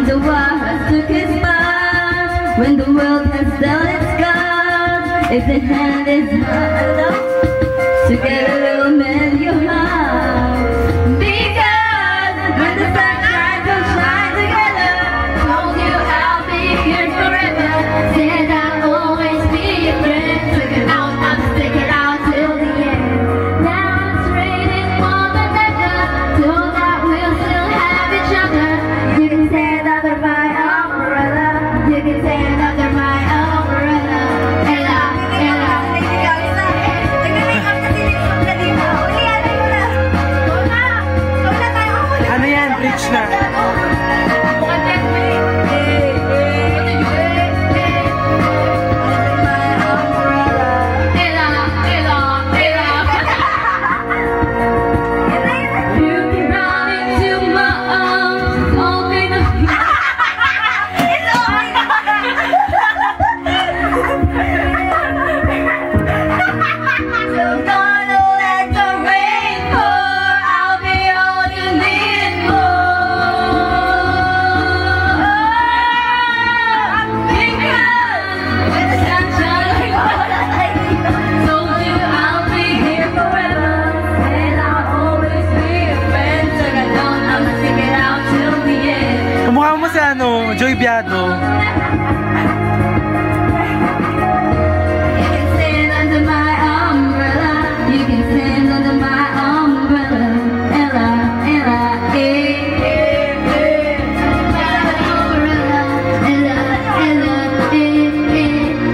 When the war has took its part, when the world has done its cards, if the hand is not enough to get a little man your heart. Because when the sunshine will shine together, told you I'll be here forever, said I'll always be your friend. Took it out, I'm sticking out till the end. Now it's raining more than ever, told that we'll still have each other. You can stand under my umbrella, you can stand under my umbrella. Ella, Ella. Ano yan? Bridge na. Kamukha mo si Joy Biado.